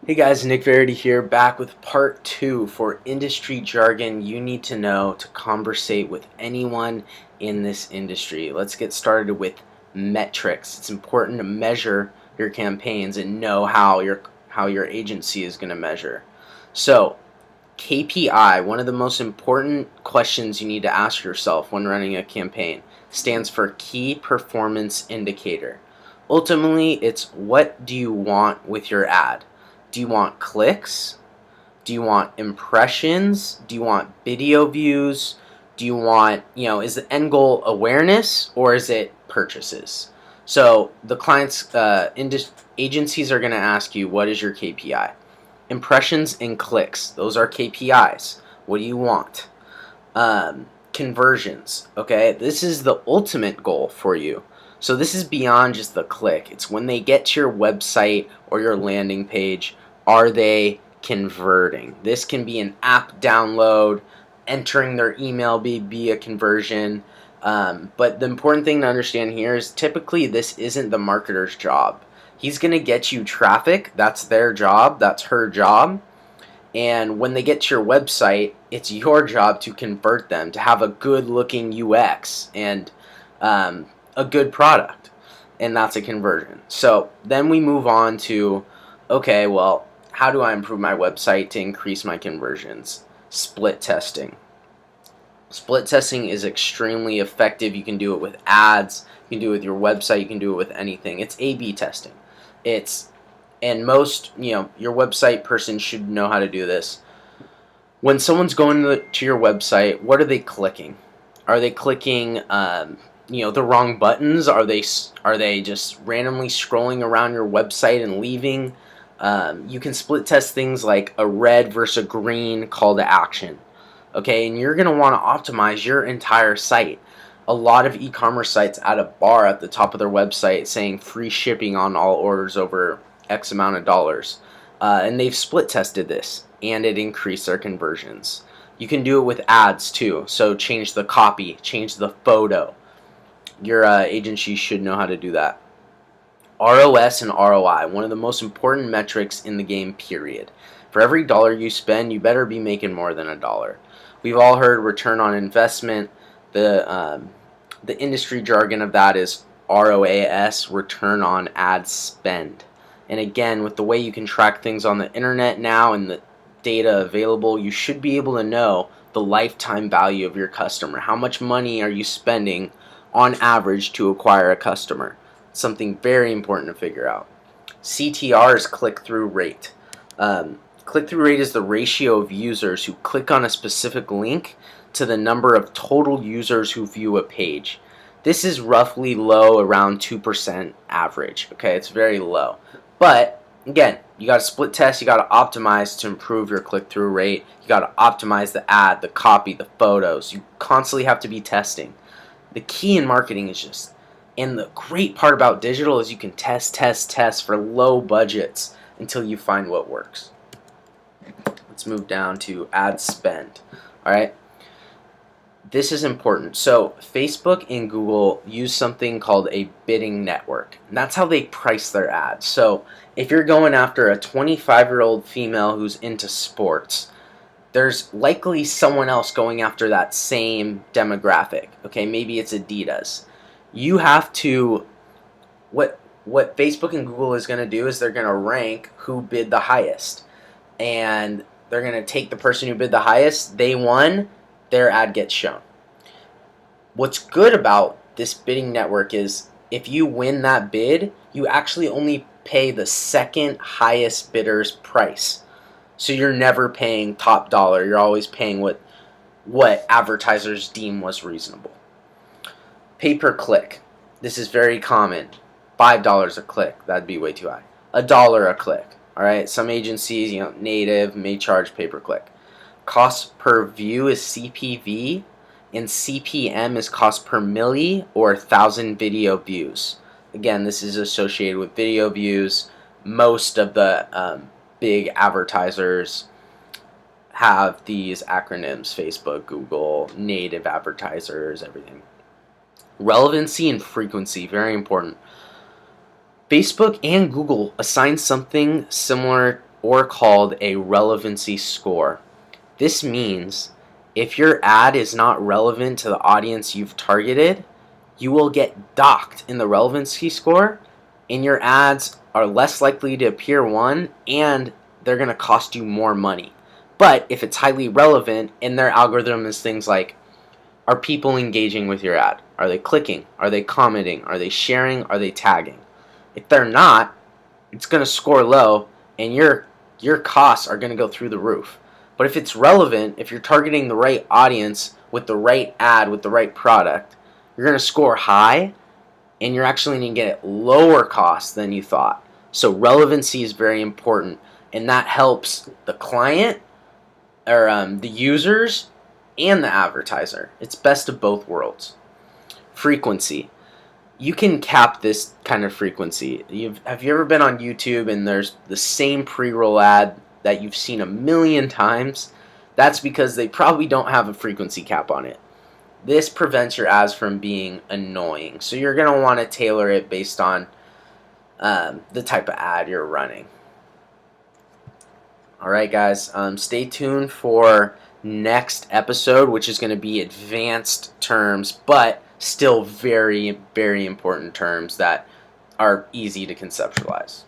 Hey guys, Nick Verity here, back with part 2 for industry jargon you need to know to conversate with anyone in this industry. Let's get started with metrics. It's important to measure your campaigns and know how your agency is going to measure. So, KPI, one of the most important questions you need to ask yourself when running a campaign, stands for Key Performance Indicator. Ultimately, it's what do you want with your ad? Do you want clicks? Do you want impressions? Do you want video views? Do you want, is the end goal awareness or is it purchases? So the clients, agencies are going to ask you, what is your KPI? Impressions and clicks, those are KPIs. What do you want? Conversions, okay? This is the ultimate goal for you. So this is beyond just the click. It's when they get to your website or your landing page, are they converting? This can be an app download, entering their email be a conversion. But the important thing to understand here is typically this isn't the marketer's job. He's going to get you traffic. That's their job. That's her job. And when they get to your website, it's your job to convert them, to have a good looking UX and a good product. And that's a conversion. So then we move on to, okay, well, how do I improve my website to increase my conversions? Split testing. Split testing is extremely effective. You can do it with ads. You can do it with your website. You can do it with anything. It's A/B testing. And most, your website person should know how to do this. When someone's going to your website, what are they clicking? Are they clicking, the wrong buttons? Are they just randomly scrolling around your website and leaving? You can split test things like a red versus a green call to action. Okay, and you're going to want to optimize your entire site. A lot of e-commerce sites add a bar at the top of their website saying free shipping on all orders over X amount of dollars. And they've split tested this, and it increased their conversions. You can do it with ads too. So change the copy, change the photo. Your agency should know how to do that. ROS and ROI, one of the most important metrics in the game, period. For every dollar you spend, you better be making more than $1. We've all heard return on investment. The industry jargon of that is ROAS, return on ad spend. And again, with the way you can track things on the internet now and the data available, you should be able to know the lifetime value of your customer. How much money are you spending on average to acquire a customer? Something very important to figure out. CTR is click-through rate. Click-through rate is the ratio of users who click on a specific link to the number of total users who view a page. This is roughly low, around 2% average. Okay, it's very low. But again, you got to split test, you got to optimize to improve your click-through rate. You got to optimize the ad, the copy, the photos. You constantly have to be testing. The key in marketing is just, and the great part about digital is you can test for low budgets until you find what works. Let's move down to ad spend. All right. This is important. So Facebook and Google use something called a bidding network. And that's how they price their ads. So if you're going after a 25-year-old female who's into sports, there's likely someone else going after that same demographic. Okay, maybe it's Adidas. You have to, what Facebook and Google is going to do is they're going to rank who bid the highest. And they're going to take the person who bid the highest, they won, their ad gets shown. What's good about this bidding network is if you win that bid, you actually only pay the second highest bidder's price. So you're never paying top dollar. You're always paying what advertisers deem was reasonable. Pay per click. This is very common. $5 a click. That'd be way too high. $1 a click. All right. Some agencies, native, may charge pay per click. Cost per view is CPV, and CPM is cost per milli or 1,000 video views. Again, this is associated with video views. Most of the big advertisers have these acronyms: Facebook, Google, native advertisers, everything. Relevancy and frequency, very important. Facebook and Google assign something similar or called a relevancy score. This means if your ad is not relevant to the audience you've targeted, you will get docked in the relevancy score, and your ads are less likely to appear, one, and they're going to cost you more money. But if it's highly relevant and their algorithm is things like, are people engaging with your ad? Are they clicking? Are they commenting? Are they sharing? Are they tagging? If they're not, it's going to score low, and your costs are going to go through the roof. But if it's relevant, if you're targeting the right audience with the right ad, with the right product, you're going to score high, and you're actually going to get lower costs than you thought. So relevancy is very important, and that helps the client, or the users, and the advertiser. It's best of both worlds. Frequency. You can cap this kind of frequency. Have you ever been on YouTube and there's the same pre-roll ad that you've seen a million times? That's because they probably don't have a frequency cap on it. This prevents your ads from being annoying. So you're going to want to tailor it based on the type of ad you're running. Alright guys, stay tuned for next episode, which is going to be advanced terms, but still very, very important terms that are easy to conceptualize.